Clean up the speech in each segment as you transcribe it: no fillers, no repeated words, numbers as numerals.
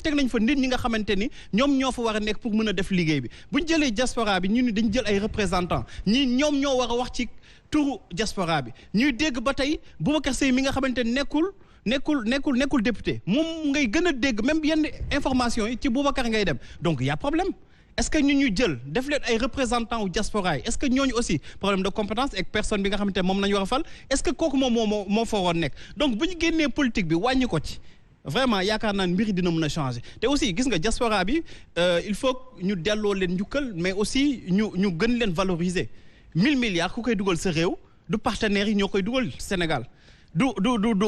teg nañ fa nit ñi nga xamante ni ñoom ñoo fa war a nekk pour mën a def liggéey bi bu ñu jëlee diaspora bi ñu ni dañ jël ay représentants ñoom ñoo war a wax ci turu diaspora bi ñuy dégg ba tey Boubacar Seye mi nga xamante ni nekkul député moom ngay gën a dégg même yenn information yi ci Boubacar ngay dem donc y a problème est-ce que ñu jël def leen ay représentants wu diaspora yi est-ce que ñooñu aussi problème de compétence ak personne bi nga xamante ne moom nañu war a fal est-ce que kooku moo fa waroon nekk donc bu ñu génnee politique bi wàññi ko ci vraiment yaakaar naa mbir dina mën a changer te aussi gis nga diaspora bi il faut ñu delloo leen njukkal mais aussi ñu gën leen valoriser 1000 milliards ku koy dugal sa réew du partenaires yi ñoo koy dugal Sénégal du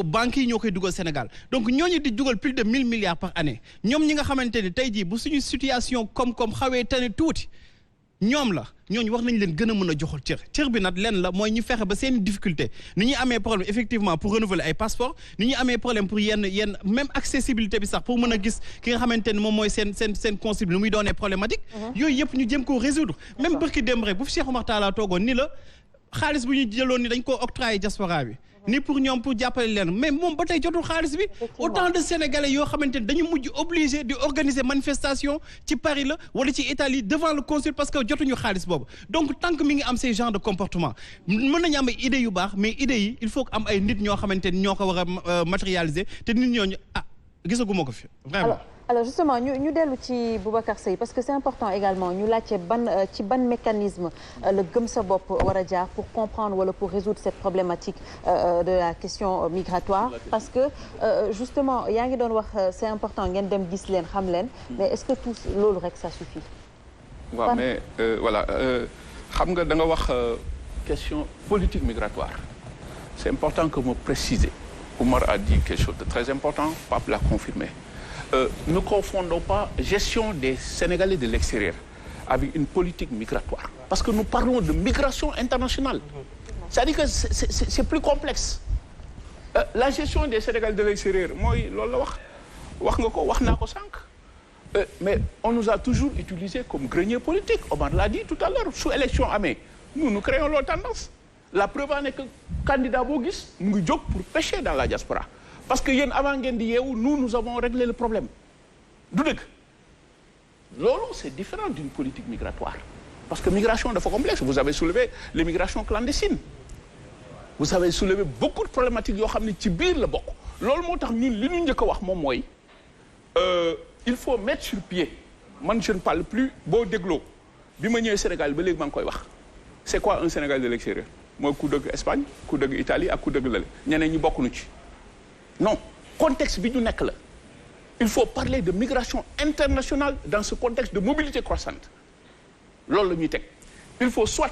banques yi ñoo koy dugal Sénégal donc ñooñu di dugal plus de 1000 milliards par année ñoom ñi nga xamante ni tey jii bu suñu situation koom-koom xawee tane tuuti ñoom la ñooñu wax nañ leen gën a mën a joxul cër bi nag lenn la mooy ñu fexe ba seen difficulté ni ñuy amee problème effectivement pour renouveler ay passeport ni ñuy amee problème pour yenn même accessibilité bi sax pour mën a gis ki nga xamante ni moom mooy seen consible nu muy doonee problématique yooyu yëpp ñu jëm koo résoudre même bërki démb rek bu fi Cheikh Oumar Talla toogoon ni la xaalis bu ñu jëloon ni dañ koo octroyer diaspora bi ni pour ñoom pour jàppale leen mais moom ba tey jotul xaalis bi autant de sénégalais yoo xamante ni dañu mujj obligé di organiser manifestation ci Paris la wala ci Italie devant le consul parce que jotuñu xaalis boobu donc tant que mi ngi am ces genres de comportement mën nañu am ay idées yu baax mais idées yi il faut que am ay nit ñoo xamante ni ñoo ko war a matérialiser te nit ñooñu gisaguma ko fi vraiment. alors justement ñu dellu ci Boubacar Seye parce que c'est important également ñu laajte ban mécanisme la gëm sa bopp war a jaar pour comprendre wala pour résoudre cette problématique de la question migratoire parce que justement yaa ngi doon wax c'est important ngeen dem gis leen xam leen mais est-ce que tout loolu rek ça suffit. waaw mais voilà xam nga da nga wax question politique migratoire c'est important que me préciser Oumar a dit quelque chose de très important Pape l'a confirmé. Ne confondons pas gestion des Sénégalais de l'extérieur avec une politique migratoire. Parce que nous parlons de migration internationale. C'est-à-dire que c'est plus complexe. La gestion des Sénégalais de l'extérieur, moi, wax naa ko sànq. Mais on nous a toujours utilisé comme grenier politique. Omar l'a dit tout à l'heure. Sous élection amee, nous créons l'autre tendance. La preuve en est que candidat boo gis mu ngi jóg pour pêcher dans la diaspora. Parce que yéen avant ngeen di yeewu nous avons réglé le problème du dëgg loolu c'est différent d'une politique migratoire parce que migration dafa complexe vous avez soulevé l'immigration clandestine vous avez soulevé beaucoup de problématiques yoo xam ne ci biir la bokk loolu moo tax ñun li ñu njëkk a wax moom mooy il faut mettre sur pied man je ne parle plus boo dégloo bi ma ñëwee Sénégal ba léegi maa ngi koy wax c'est quoi un Sénégal de l'extérieur mooy ku dëgg Espagne ku dëgg Italie ak ku dëgg lale ñeneen ñi bokkuñu ci non contexte bi ñu nekk la il faut parler de migration internationale dans ce contexte de mobilité croissante loolu la ñuy teg il faut soit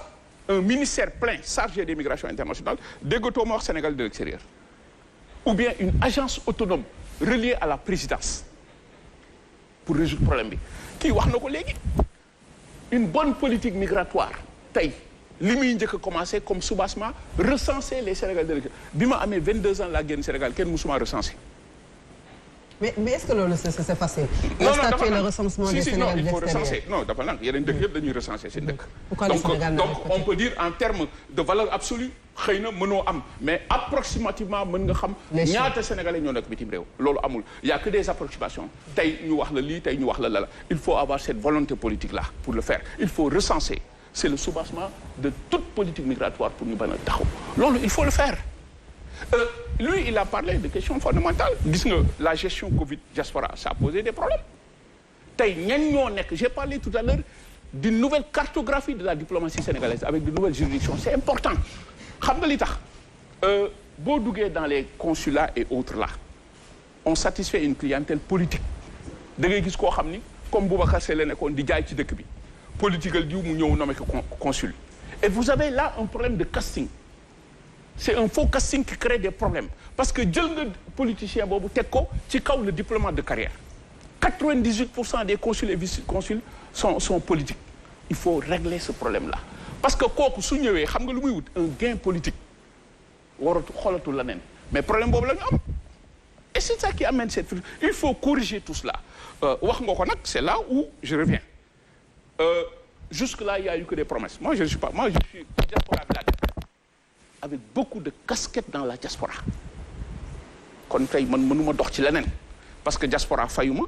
un ministère plein chargé des migrations internationales déggatoo ma wax Sénégal de l'extérieur ou bien une agence autonome reliée à la présidence pour résoudre problème bi kii wax na ko léegi une bonne politique migratoire tey li muy njëkk a commencé comme soubassement recenser les Sénégalais de l'extérieur bi ma amee 22 ans laa génn Sénégal kenn musuma recenser. mais est-ce que loolu c'est facile. non constater le recensement des Sénégalais de l'extérieur. il faut recenser non dafa nang yeneen dëkk yëpp dañuy recenser seen dëkk. donc on peut dire en termes de valeur absolue xëy na mënoo am mais approximativement mën nga xam. ñaata Sénégalais ñoo nekk bitim réew. loolu amul il y a que des approximations tey ñu wax la lii tey ñu wax la la il faut avoir cette volonté politique là pour le faire il faut recenser. C'est le soubassement de toute politique migratoire pour ñu bañ a taxaw loolu il faut le faire lui il a parlé de questions fondamentales gis nga la gestion Covid diaspora ça a posé des problèmes tey ñan ñoo nekk j'ai parlé tout à l'heure d'une nouvelle cartographie de la diplomatie sénégalaise avec de nouvelles juridictions c'est important xam nga li tax boo duggee dans les consulats et autres là on satisfait une clientèle politique da ngay gis koo xam ni comme Boubacar Seye la nekkoon di jaay ci dëkk bi politique diw mu ñëw nommé ko consul et vous avez là un problème de casting c'est un faux casting qui crée des problèmes parce que jël nga politicien boobu teg ko ci kaw le diplomate de carrière 98% des consuls et vice-consuls sont politiques il faut régler ce problème là parce que kooku su ñëwee xam nga lu muy wut un gain politique waratu xoolatu la neen mais problème boobu la ñu am et c'est ça qui amène cette il faut corriger tout cela wax nga ko nag c'est là où je reviens jusque-là, il n'y a eu que des promesses. Moi, je suis diaspora avec beaucoup de casquettes dans la diaspora. Kon tey man mënuma dox ci leneen parce que diaspora fayuma